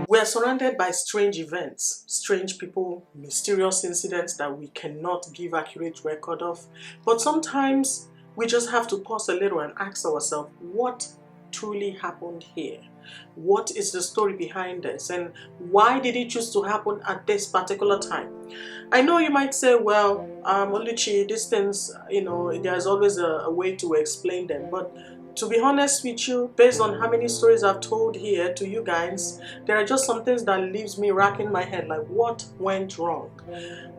We are surrounded by strange events, strange people, mysterious incidents that we cannot give accurate record of. But sometimes we just have to pause a little and ask ourselves, what truly happened here? What is the story behind this? And why did it choose to happen at this particular time? I know you might say, well, Oluchi, these things, there's always a way to explain them. But to be honest with you, based on how many stories I've told here to you guys, there are just some things that leaves me racking my head, like what went wrong?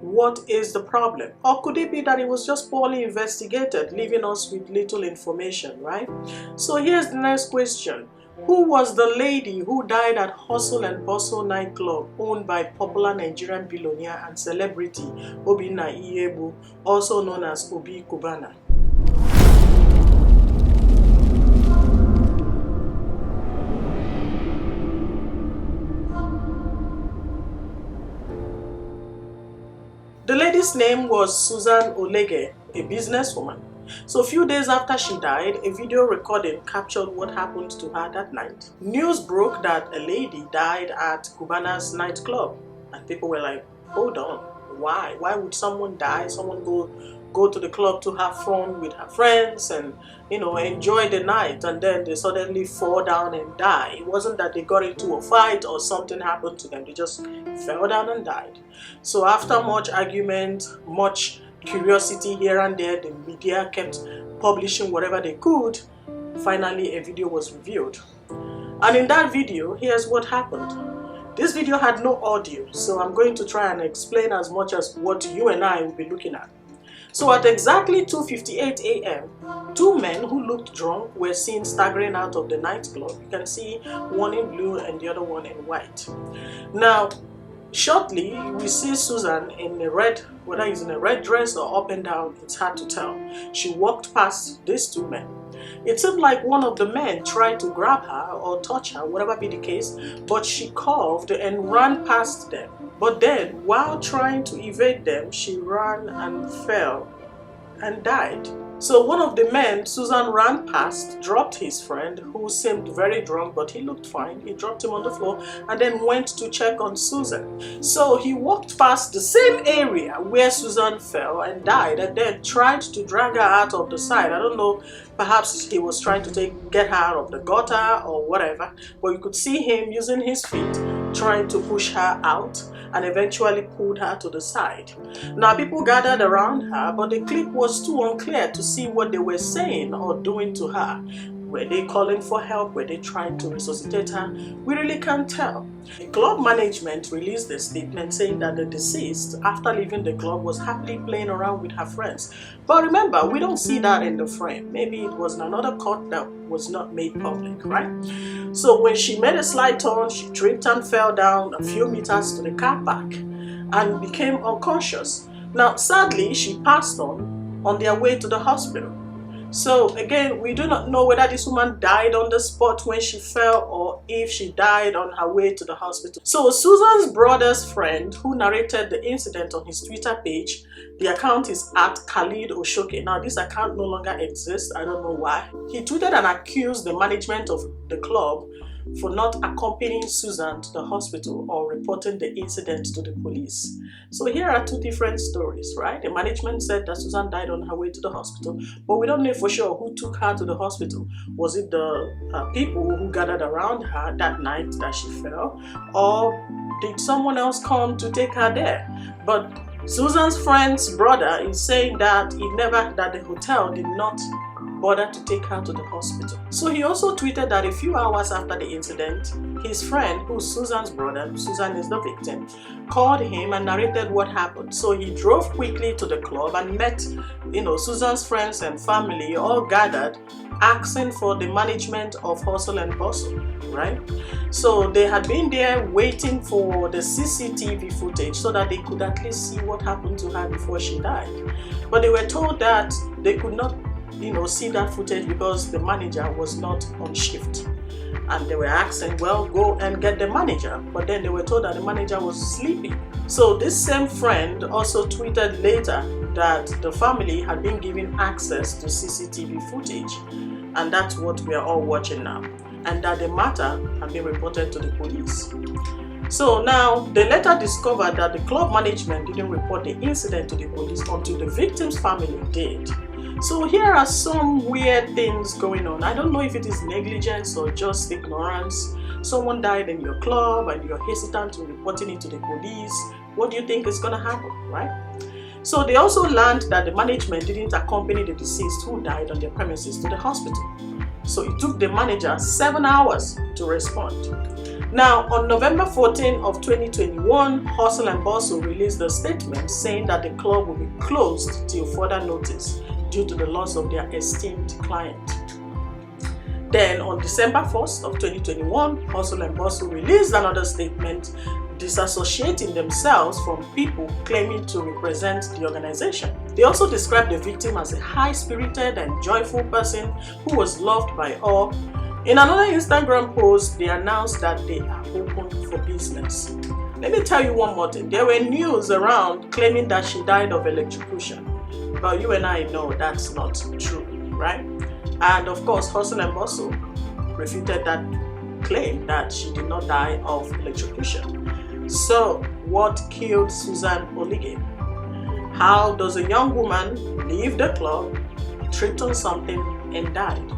What is the problem? Or could it be that it was just poorly investigated, leaving us with little information, right? So here's the next question. Who was the lady who died at Hustle and Bustle nightclub owned by popular Nigerian billionaire and celebrity Obi Cubana, also known as Obi Cubana? The lady's name was Susan Olege, a businesswoman. So a few days after she died, a video recording captured what happened to her that night. News broke that a lady died at Cubana's nightclub. And people were like, hold on, why? Why would someone die? Someone go to the club to have fun with her friends and, enjoy the night, and then they suddenly fall down and die. It wasn't that they got into a fight or something happened to them. They just fell down and died. So after much argument, much curiosity here and there, the media kept publishing whatever they could. Finally, a video was revealed. And in that video, here's what happened. This video had no audio, so I'm going to try and explain as much as what you and I will be looking at. So at exactly 2:58 a.m., two men who looked drunk were seen staggering out of the nightclub. You can see one in blue and the other one in white. Now, shortly, we see Susan in a red, whether it's in a red dress or up and down, it's hard to tell. She walked past these two men. It seemed like one of the men tried to grab her or touch her, whatever be the case, but she coughed and ran past them. But then, while trying to evade them, she ran and fell and died. So one of the men Susan ran past dropped his friend, who seemed very drunk, but he looked fine. He dropped him on the floor and then went to check on Susan. So he walked past the same area where Susan fell and died, and then tried to drag her out of the side. I don't know, perhaps he was trying to get her out of the gutter or whatever, but you could see him using his feet trying to push her out, and eventually pulled her to the side. Now people gathered around her, but the clip was too unclear to see what they were saying or doing to her. Were they calling for help? Were they trying to resuscitate her? We really can't tell. The club management released a statement saying that the deceased, after leaving the club, was happily playing around with her friends. But remember, we don't see that in the frame. Maybe it was another cut that was not made public, right? So when she made a slight turn, she tripped and fell down a few meters to the car park and became unconscious. Now, sadly, she passed on their way to the hospital. So again, we do not know whether this woman died on the spot when she fell or if she died on her way to the hospital. So Susan's brother's friend, who narrated the incident on his Twitter page, the account is at Khalid Oshoke. Now this account no longer exists. I don't know why. He tweeted and accused the management of the club for not accompanying Susan to the hospital or reporting the incident to the police. So here are two different stories, right? The management said that Susan died on her way to the hospital, but we don't know for sure who took her to the hospital. Was it the people who gathered around her that night that she fell, or did someone else come to take her there? But Susan's friend's brother is saying that the hotel did not bother to take her to the hospital. So he also tweeted that a few hours after the incident, his friend, who's Susan's brother, Susan is the victim, called him and narrated what happened. So he drove quickly to the club and met, Susan's friends and family all gathered, asking for the management of Hustle and Bustle, right? So they had been there waiting for the CCTV footage so that they could at least see what happened to her before she died. But they were told that they could not see that footage because the manager was not on shift. And they were asking, well, go and get the manager. But then they were told that the manager was sleeping. So this same friend also tweeted later that the family had been given access to CCTV footage. And that's what we are all watching now. and that the matter had been reported to the police. So now, they later discovered that the club management didn't report the incident to the police until the victim's family did. So here are some weird things going on. I don't know if it is negligence or just ignorance. Someone died in your club and you're hesitant to reporting it to the police. What do you think is going to happen, right? So they also learned that the management didn't accompany the deceased who died on their premises to the hospital. So it took the manager 7 hours to respond. Now, on November 14 of 2021, Hustle and Bustle released a statement saying that the club will be closed till further notice due to the loss of their esteemed client. Then on December 1st of 2021, Hustle and Bustle released another statement disassociating themselves from people claiming to represent the organization. They also described the victim as a high-spirited and joyful person who was loved by all. In another Instagram post, they announced that they are open for business. Let me tell you one more thing. There were news around claiming that she died of electrocution. But you and I know that's not true, right? And of course, Hustle and Bustle refuted that claim that she did not die of electrocution. So, what killed Susan Olige? How does a young woman leave the club, tripped on something, and died?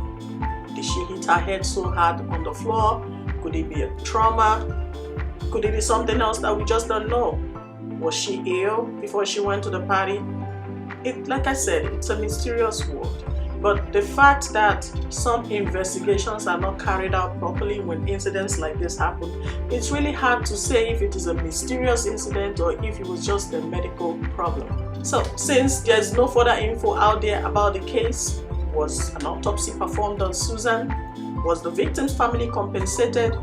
Did she hit her head so hard on the floor? Could it be a trauma? Could it be something else that we just don't know? Was she ill before she went to the party? Like I said, it's a mysterious world. But the fact that some investigations are not carried out properly when incidents like this happen, it's really hard to say if it is a mysterious incident or if it was just a medical problem. So, since there's no further info out there about the case, was an autopsy performed on Susan? Was the victim's family compensated?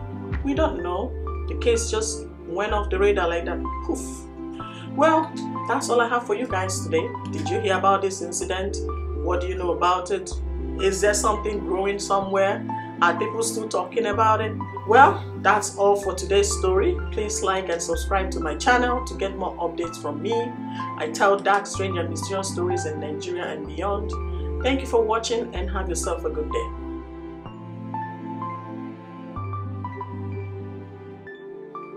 We don't know. The case just went off the radar like that. Poof. Well, that's all I have for you guys today. Did you hear about this incident? What do you know about it? Is there something growing somewhere? Are people still talking about it? Well, that's all for today's story. Please like and subscribe to my channel to get more updates from me. I tell dark, strange and mysterious stories in Nigeria and beyond. Thank you for watching and have yourself a good day.